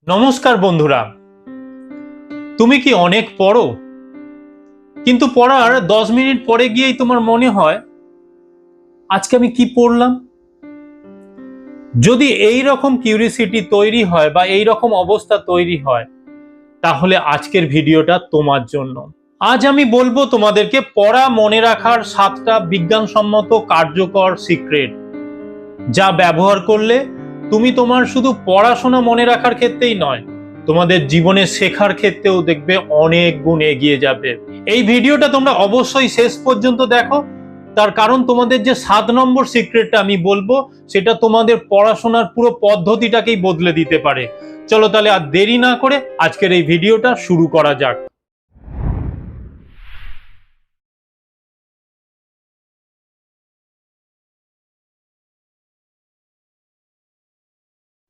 নমস্কার বন্ধুরা, তুমি কি অনেক পড়ো কিন্তু পড়ার 10 মিনিট পরে গিয়েই তোমার মনে হয় আজকে আমি কি পড়লাম? যদি এই রকম কিউরিসিটি তৈরি হয় বা এই রকম অবস্থা তৈরি হয়, তাহলে আজকের ভিডিওটা তোমার জন্য। আজ আমি বলবো তোমাদেরকে পড়া মনে রাখার 7টা বিজ্ঞানসম্মত কার্যকর সিক্রেট, যা ব্যবহার করলে তুমি তোমার শুধু পড়াশোনা মনে রাখার ক্ষেত্রেই নয়, তোমাদের জীবনে শেখার ক্ষেত্রেও দেখবে অনেক গুণ এগিয়ে যাবে। এই ভিডিওটা তোমরা অবশ্যই শেষ পর্যন্ত দেখো, তার কারণ তোমাদের যে 7 নম্বর সিক্রেটটা আমি বলবো সেটা তোমাদের পড়াশোনার পুরো পদ্ধতিটাকেই বদলে দিতে পারে। চলো তাহলে আর দেরি না করে আজকের এই ভিডিওটা শুরু করা যাক।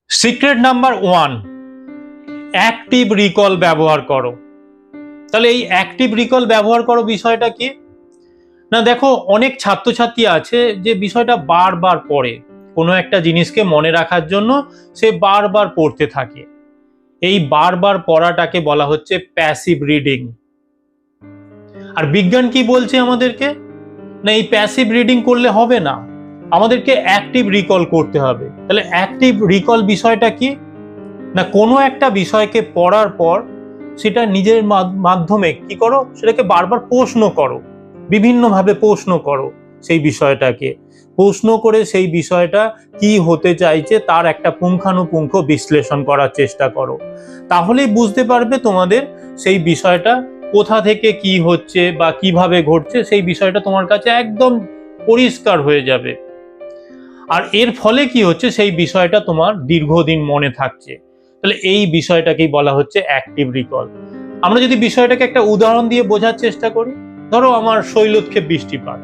সিক্রেট নাম্বার 1, অ্যাক্টিভ রিকল ব্যবহার করো। তাহলে এই অ্যাক্টিভ রিকল ব্যবহার করো বিষয়টা কি না, দেখো অনেক ছাত্রছাত্রী আছে যে বিষয়টা বারবার পড়ে, কোনো একটা জিনিসকে মনে রাখার জন্য সে বারবার পড়তে থাকে। এই বারবার পড়াটাকে বলা হচ্ছে প্যাসিভ রিডিং। আর বিজ্ঞান কি বলছে আমাদেরকে না, এই প্যাসিভ রিডিং করলে হবে না, আমাদেরকে অ্যাক্টিভ রিকল করতে হবে। তাহলে অ্যাক্টিভ রিকল বিষয়টা কি না, কোনো একটা বিষয়কে পড়ার পর সেটা নিজের মাধ্যমে কি করো, সেটাকে বারবার প্রশ্ন করো, বিভিন্নভাবে প্রশ্ন করো, সেই বিষয়টাকে প্রশ্ন করে সেই বিষয়টা কি হতে চাইছে তার একটা পুঙ্খানুপুঙ্খ বিশ্লেষণ করার চেষ্টা করো। তাহলেই বুঝতে পারবে তোমাদের সেই বিষয়টা কোথা থেকে কি হচ্ছে বা কিভাবে ঘটছে, সেই বিষয়টা তোমার কাছে একদম পরিষ্কার হয়ে যাবে। আর এর ফলে কি হচ্ছে, সেই বিষয়টা তোমার দীর্ঘদিন মনে থাকছে। তাহলে এই বিষয়টাকেই বলা হচ্ছে অ্যাক্টিভ রিকল। আমরা যদি বিষয়টাকে একটা উদাহরণ দিয়ে বোঝার চেষ্টা করি, ধরো আমার শৈলক্ষেপ বৃষ্টিপাত।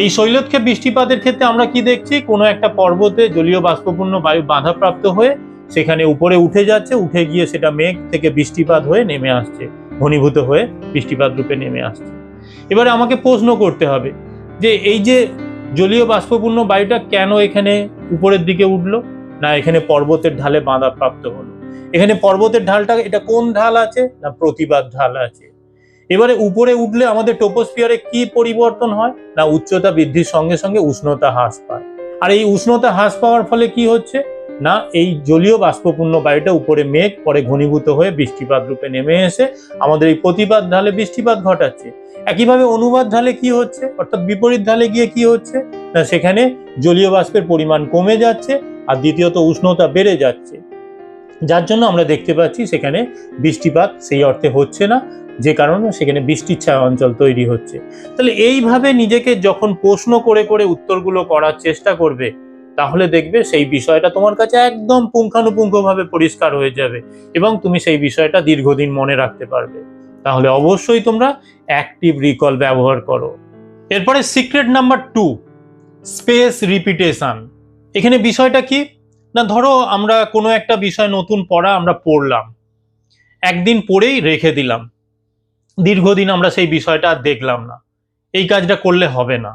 এই শৈলক্ষেপ বৃষ্টিপাতের ক্ষেত্রে আমরা কি দেখছি, কোনো একটা পর্বতে জলীয় বাষ্পপূর্ণ বায়ু বাধাপ্রাপ্ত হয়ে সেখানে উপরে উঠে যাচ্ছে, উঠে গিয়ে সেটা মেঘ থেকে বৃষ্টিপাত হয়ে নেমে আসছে, ঘনীভূত হয়ে বৃষ্টিপাত রূপে নেমে আসছে। এবারে আমাকে প্রশ্ন করতে হবে যে এই যে জলীয় বাষ্পপূর্ণ বায়ুটা কেন এখানে উপরের দিকে উঠলো, না এখানে পর্বতের ঢালে বাধাপ্রাপ্ত হলো। এখানে পর্বতের ঢালটা, এটা কোন ঢাল আছে না প্রতিবাদ ঢাল আছে। এবারে উপরে উঠলে আমাদের ট্রপোস্ফিয়ারে কি পরিবর্তন হয় না, উচ্চতা বৃদ্ধির সঙ্গে সঙ্গে উষ্ণতা হ্রাস পায়। আর এই উষ্ণতা হ্রাস পাওয়ার ফলে কি হচ্ছে না, এই জলীয় বাষ্পপূর্ণ বায়ুটা উপরে মেঘ, পরে ঘনীভূত হয়ে বৃষ্টিপাত রূপে নেমে এসে আমাদের এই প্রতিবাদ ঢালে বৃষ্টিপাত ঘটাচ্ছে। একইভাবে অনুবাদ ঢালে কি হচ্ছে, অর্থাৎ বিপরীত ঢালে গিয়ে কি হচ্ছে না, সেখানে জলীয় বাষ্পের পরিমাণ কমে যাচ্ছে আর দ্বিতীয়ত উষ্ণতা বেড়ে যাচ্ছে, যার জন্য আমরা দেখতে পাচ্ছি সেখানে বৃষ্টিপাত সেই অর্থে হচ্ছে না, যে কারণে সেখানে বৃষ্টির ছায়া অঞ্চল তৈরি হচ্ছে। তাহলে এইভাবে নিজেকে যখন প্রশ্ন করে করে উত্তরগুলো করার চেষ্টা করবে, তাহলে দেখবে সেই বিষয়টা তোমার কাছে একদম পুঙ্খানুপুঙ্খভাবে পরিষ্কার হয়ে যাবে এবং তুমি সেই বিষয়টা দীর্ঘদিন মনে রাখতে পারবে। তাহলে অবশ্যই তোমরা অ্যাক্টিভ রিকল ব্যবহার করো। এরপরে সিক্রেট নাম্বার 2, স্পেস রিপিটেশন। এখানে বিষয়টা কি না, ধরো আমরা কোনো একটা বিষয় নতুন পড়া আমরা পড়লাম, একদিন পড়েই রেখে দিলাম, দীর্ঘদিন আমরা সেই বিষয়টা আর দেখলাম না। এই কাজটা করলে হবে না।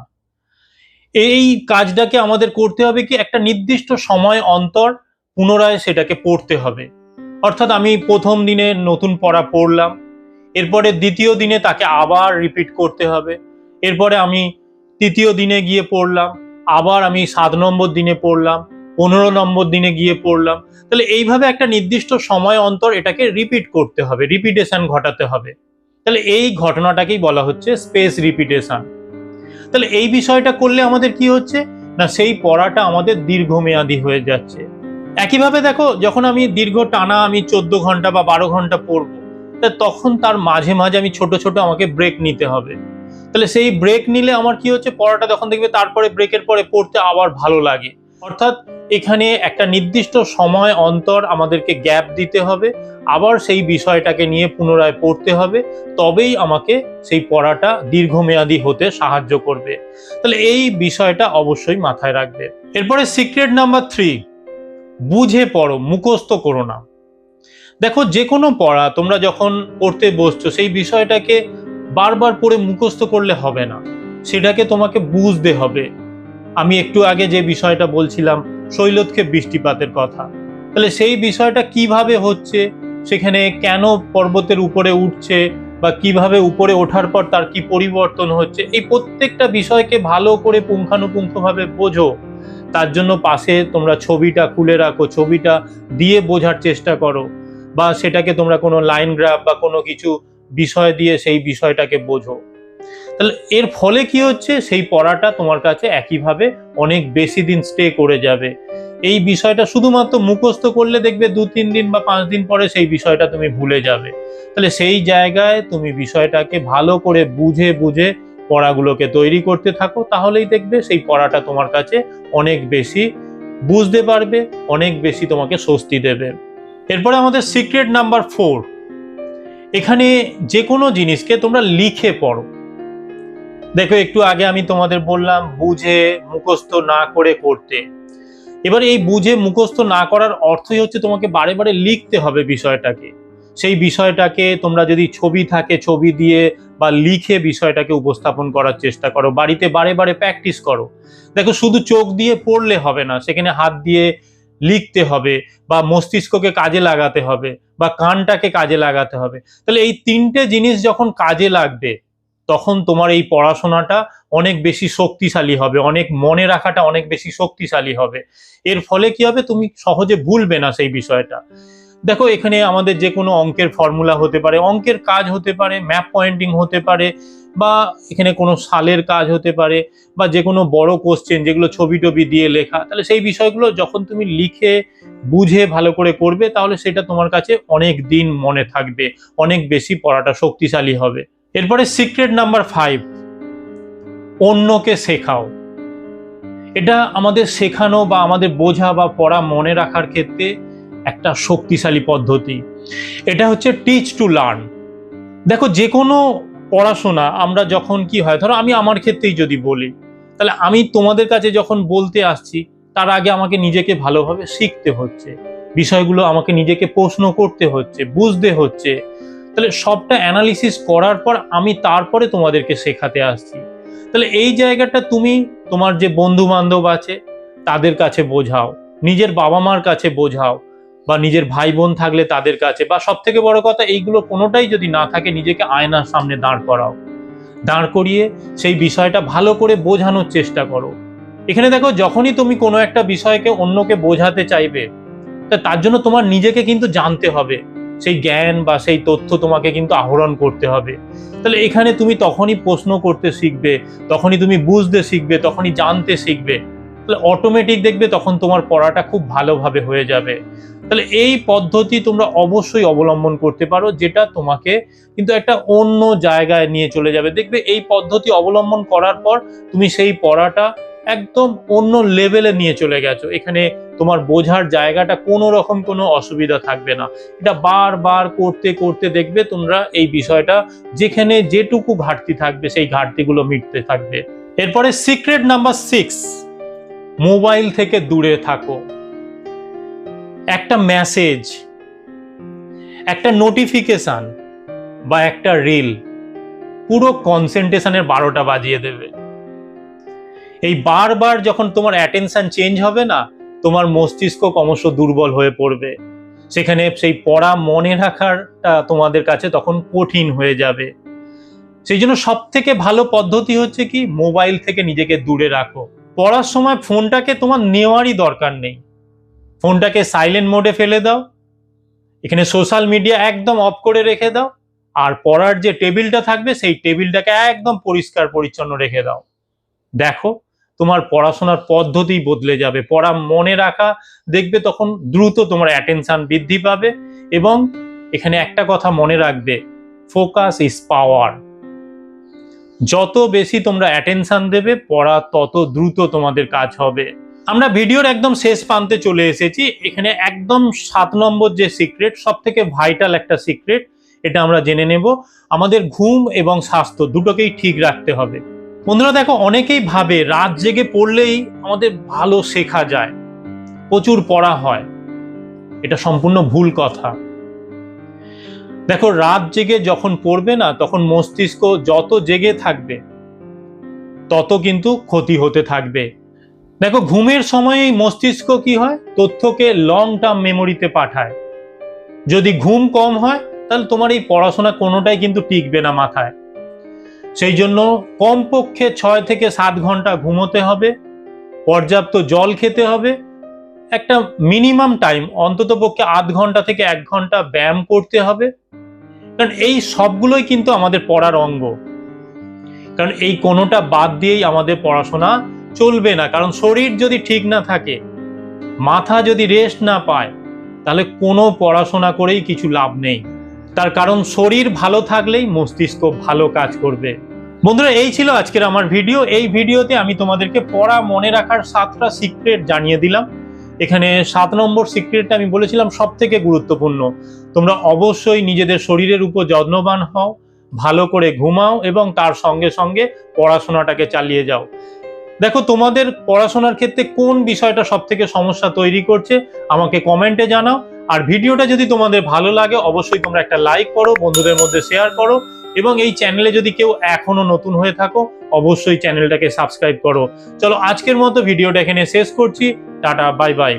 এই কাজটাকে আমাদের করতে হবে কি, একটা নির্দিষ্ট সময় অন্তর পুনরায় সেটাকে পড়তে হবে। অর্থাৎ আমি প্রথম দিনে নতুন পড়া পড়লাম, এরপরে দ্বিতীয় দিনে তাকে আবার রিপিট করতে হবে, এরপরে আমি তৃতীয় দিনে গিয়ে পড়লাম, আবার আমি 7 নম্বর দিনে পড়লাম, 15 নম্বর দিনে গিয়ে পড়লাম। তাহলে এইভাবে একটা নির্দিষ্ট সময় অন্তর এটাকে রিপিট করতে হবে, রিপিটেশন ঘটাতে হবে। তাহলে এই ঘটনাটাকেই বলা হচ্ছে স্পেস রিপিটেশন। তাহলে এই বিষয়টা করলে আমাদের কি হচ্ছে না, সেই পড়াটা আমাদের দীর্ঘমেয়াদী হয়ে যাচ্ছে। একইভাবে দেখো, যখন আমি দীর্ঘ টানা আমি 14 ঘন্টা বা 12 ঘন্টা পড়বো, তা তখন তার মাঝে মাঝে আমি ছোট ছোট আমাকে ব্রেক নিতে হবে। তাহলে সেই ব্রেক নিলে আমার কি হচ্ছে, পড়াটা তখন দেখবে তারপরে ব্রেকের পরে পড়তে আবার ভালো লাগে। অর্থাৎ এখানে একটা নির্দিষ্ট সময় অন্তর আমাদেরকে গ্যাপ দিতে হবে, আবার সেই বিষয়টাকে নিয়ে পুনরায় পড়তে হবে, তবেই আমাকে সেই পড়াটা দীর্ঘমেয়াদী হতে সাহায্য করবে। তাহলে এই বিষয়টা অবশ্যই মাথায় রাখবে। এরপরে সিক্রেট নাম্বার 3, বুঝে পড়ো, মুখস্থ করো না। দেখো, যে কোনো পড়া তোমরা যখন পড়তে বসছো, সেই বিষয়টাকে বারবার পড়ে মুখস্থ করলে হবে না, সেটাকে তোমাকে বুঝতে হবে। আমি একটু আগে যে বিষয়টা বলছিলাম শৈলক্ষেপ বৃষ্টিপাতের কথা, তাহলে সেই বিষয়টা কিভাবে হচ্ছে, সেখানে কেন পর্বতের উপরে উঠছে বা কিভাবে উপরে ওঠার পর তার কি পরিবর্তন হচ্ছে, এই প্রত্যেকটা বিষয়কে ভালো করে পুঙ্খানুপুঙ্খভাবে বোঝো। তার জন্য পাশে তোমরা ছবিটা খুলে রাখো, ছবিটা দিয়ে বোঝার চেষ্টা করো, বা সেটাকে তোমরা কোনো লাইন গ্রাফ বা কোনো কিছু বিষয় দিয়ে সেই বিষয়টাকে বোঝো। তাহলে এর ফলে কি হচ্ছে, সেই পড়াটা তোমার কাছে একইভাবে অনেক বেশি দিন স্টে করে যাবে। এই বিষয়টা শুধুমাত্র মুখস্থ করলে দেখবে 2-3 দিন বা 5 দিন পরে সেই বিষয়টা তুমি ভুলে যাবে। তাহলে সেই জায়গায় তুমি বিষয়টাকে ভালো করে বুঝে বুঝে পড়াগুলোকে তৈরি করতে থাকো, তাহলেই দেখবে সেই পড়াটা তোমার কাছে অনেক বেশি বুঝতে পারবে, অনেক বেশি তোমাকে স্বস্তি দেবে। এরপরে আমাদের সিক্রেট নাম্বার 4, এখানে যে কোনো জিনিসকে তোমরা লিখে পড়ো। দেখো একটু আগে আমি তোমাদের বললাম বুঝে মুখস্থ না করে করতে। এবার এই বুঝে মুখস্থ না করার অর্থই হচ্ছে তোমাকে বারে বারে লিখতে হবে বিষয়টাকে। সেই বিষয়টাকে তোমরা যদি ছবি থাকে ছবি দিয়ে বা লিখে বিষয়টাকে উপস্থাপন করার চেষ্টা করো, বাড়িতে বারে বারে প্র্যাকটিস করো। দেখো শুধু চোখ দিয়ে পড়লে হবে না, সেখানে হাত দিয়ে লিখতে হবে, বা মস্তিষ্ককে কাজে লাগাতে হবে, বা কানটাকে কাজে লাগাতে হবে। তাহলে এই 3টে জিনিস যখন কাজে লাগবে, তখন তোমার এই পড়াশোনাটা অনেক বেশি শক্তিশালী হবে, অনেক মনে রাখাটা অনেক বেশি শক্তিশালী হবে। এর ফলে কি হবে, তুমি সহজে ভুলবে না সেই বিষয়টা। দেখো এখানে আমাদের যে কোনো অঙ্কের ফর্মুলা হতে পারে, অঙ্কের কাজ হতে পারে, ম্যাপ পয়েন্টিং হতে পারে, বা এখানে কোনো সালের কাজ হতে পারে, বা যে কোনো বড় কোশ্চেন যেগুলো ছবি টবি দিয়ে লেখা, তাহলে সেই বিষয়গুলো যখন তুমি লিখে বুঝে ভালো করে করবে, তাহলে সেটা তোমার কাছে অনেক দিন মনে থাকবে, অনেক বেশি পড়াটা শক্তিশালী হবে। এরপরে সিক্রেট নাম্বার 5, অন্যকে শেখাও। এটা আমাদের শেখানো বা আমাদের বোঝা বা পড়া মনে রাখার ক্ষেত্রে একটা শক্তিশালী পদ্ধতি। এটা হচ্ছে টিচ টু লার্ন। দেখো যে কোনো পড়াশোনা আমরা যখন কি হয়, ধরো আমি আমার ক্ষেত্রেই যদি বলি, তাহলে আমি তোমাদের কাছে যখন বলতে আসছি, তার আগে আমাকে নিজেকে ভালোভাবে শিখতে হচ্ছে, বিষয়গুলো আমাকে নিজেকে প্রশ্ন করতে হচ্ছে, বুঝতে হচ্ছে। তাহলে সবটা অ্যানালিসিস করার পর আমি তারপরে তোমাদেরকে শেখাতে আসছি। তাহলে এই জায়গাটা তুমি তোমার যে বন্ধু বান্ধব আছে তাদের কাছে বোঝাও, নিজের বাবা মার কাছে বোঝাও, বা নিজের ভাই বোন থাকলে তাদের কাছে, বা সব থেকে বড় কথা এইগুলো কোনোটাই যদি না থাকে, নিজেকে আয়নার সামনে দাঁড় করাও, দাঁড় করিয়ে সেই বিষয়টা ভালো করে বোঝানোর চেষ্টা করো। এখানে দেখো যখনই তুমি কোনো একটা বিষয়কে অন্যকে বোঝাতে চাইবে, তার জন্য তোমার নিজেকে কিন্তু জানতে হবে, সেই জ্ঞান বা সেই তথ্য তোমাকে কিন্তু আহরণ করতে হবে। তাহলে এখানে তুমি তখনই প্রশ্ন করতে শিখবে, তখনই তুমি বুঝতে শিখবে, তখনই জানতে শিখবে। তাহলে অটোমেটিক দেখবে তখন তোমার পড়াটা খুব ভালোভাবে হয়ে যাবে। তাহলে এই পদ্ধতি তোমরা অবশ্যই অবলম্বন করতে পারো, যেটা তোমাকে কিন্তু একটা অন্য জায়গায় নিয়ে চলে যাবে। দেখবে এই পদ্ধতি অবলম্বন করার পর তুমি সেই পড়াটা একদম অন্য লেভেলে নিয়ে চলে গেছো। এখানে তোমার বোঝার জায়গাটা কোনো রকম কোনো অসুবিধা থাকবে না। এটা বারবার করতে করতে দেখবে তোমরা এই বিষয়টা যেখানে যেটুকু ঘাটতি থাকবে সেই ঘাটতিগুলো মিটতে থাকবে। এরপরে সিক্রেট নাম্বার 6, মোবাইল থেকে দূরে থাকো। একটা মেসেজ, একটা নোটিফিকেশন বা একটা রিল পুরো কনসেন্ট্রেশনের 12টা বাজিয়ে দেবে। এই বারবার যখন তোমার অ্যাটেনশন চেঞ্জ হবে না, তোমার মস্তিষ্ক ক্রমশ দুর্বল হয়ে পড়বে, সেখানে সেই পড়া মনে রাখাটা তোমাদের কাছে তখন কঠিন হয়ে যাবে। সেই জন্য সব থেকে ভালো পদ্ধতি হচ্ছে কি, মোবাইল থেকে নিজেকে দূরে রাখো। পড়ার সময় ফোনটাকে তোমার নেওয়ারই দরকার নেই, ফোনটাকে সাইলেন্ট মোডে ফেলে দাও, এখানে সোশ্যাল মিডিয়া একদম অফ করে রেখে দাও, আর পড়ার যে টেবিলটা থাকবে সেই টেবিলটাকে একদম পরিষ্কার পরিচ্ছন্ন রেখে দাও। দেখো তোমার পড়াশোনার পদ্ধতি বদলে যাবে, পড়া মনে রাখা দেখবে তখন দ্রুত তোমার অ্যাটেনশন বৃদ্ধি পাবে। এবং এখানে একটা কথা মনে রাখবে, ফোকাস ইজ পাওয়ার। যত বেশি তোমরা অ্যাটেনশন দেবে, পড়া তত দ্রুত তোমাদের কাজ হবে। আমরা ভিডিওর একদম শেষ প্রান্তে চলে এসেছি। এখানে একদম 7 নম্বর যে সিক্রেট, সব থেকে ভাইটাল একটা সিক্রেট, এটা আমরা জেনে নেব। আমাদের ঘুম এবং স্বাস্থ্য দুটোকেই ঠিক রাখতে হবে। বন্ধুরা দেখো, অনেকেই ভাবে রাত জেগে পড়লেই আমাদের ভালো শেখা যায়, প্রচুর পড়া হয়। এটা সম্পূর্ণ ভুল কথা। দেখো রাত জেগে যখন পড়বে না, তখন মস্তিষ্ক যত জেগে থাকবে তত কিন্তু ক্ষতি হতে থাকবে। দেখো ঘুমের সময় মস্তিষ্ক কি হয়, তথ্যকে লং টার্ম মেমোরিতে পাঠায়। যদি ঘুম কম হয় তাহলে তোমার এই পড়াশোনা কোনোটাই কিন্তু টিকবে না মাথায়। সেই জন্য কমপক্ষে 6 থেকে 7 ঘন্টা ঘুমোতে হবে, পর্যাপ্ত জল খেতে হবে, একটা মিনিমাম টাইম অন্তত পক্ষে আধ ঘন্টা থেকে 1 ঘন্টা ব্যায়াম করতে হবে। কারণ এই সবগুলোই কিন্তু আমাদের পড়ার অঙ্গ। কারণ এই কোনোটা বাদ দিয়েই আমাদের পড়াশোনা চলবে না। কারণ শরীর যদি ঠিক না থাকে, মাথা যদি রেস্ট না পায়, তাহলে কোনো পড়াশোনা করেই কিছু লাভ নেই। তার কারণ শরীর ভালো থাকলেই মস্তিষ্ক ভালো কাজ করবে। বন্ধুরা, এই ছিল আজকের আমার ভিডিও। এই ভিডিওতে আমি তোমাদেরকে পড়া মনে রাখার 7টা সিক্রেট জানিয়ে দিলাম। এখানে 7 নম্বর সিক্রেটটা আমি বলেছিলাম সব থেকে গুরুত্বপূর্ণ। তোমরা অবশ্যই নিজেদের শরীরের উপর যত্নবান হও, ভালো করে ঘুমাও এবং তার সঙ্গে সঙ্গে পড়াশোনাটাকে চালিয়ে যাও। দেখো তোমাদের পড়াশোনার ক্ষেত্রে কোন বিষয়টা সব থেকে সমস্যা তৈরি করছে আমাকে কমেন্টে জানাও। আর ভিডিওটা যদি তোমাদের ভালো লাগে অবশ্যই তোমরা একটা লাইক করো, বন্ধুদের মধ্যে শেয়ার করো এবং এই চ্যানেলে যদি কেউ এখনো নতুন হয়ে থাকো অবশ্যই চ্যানেলটাকে সাবস্ক্রাইব করো। চলো আজকের মতো ভিডিওটা এখানে শেষ করছি। Tata, bye bye.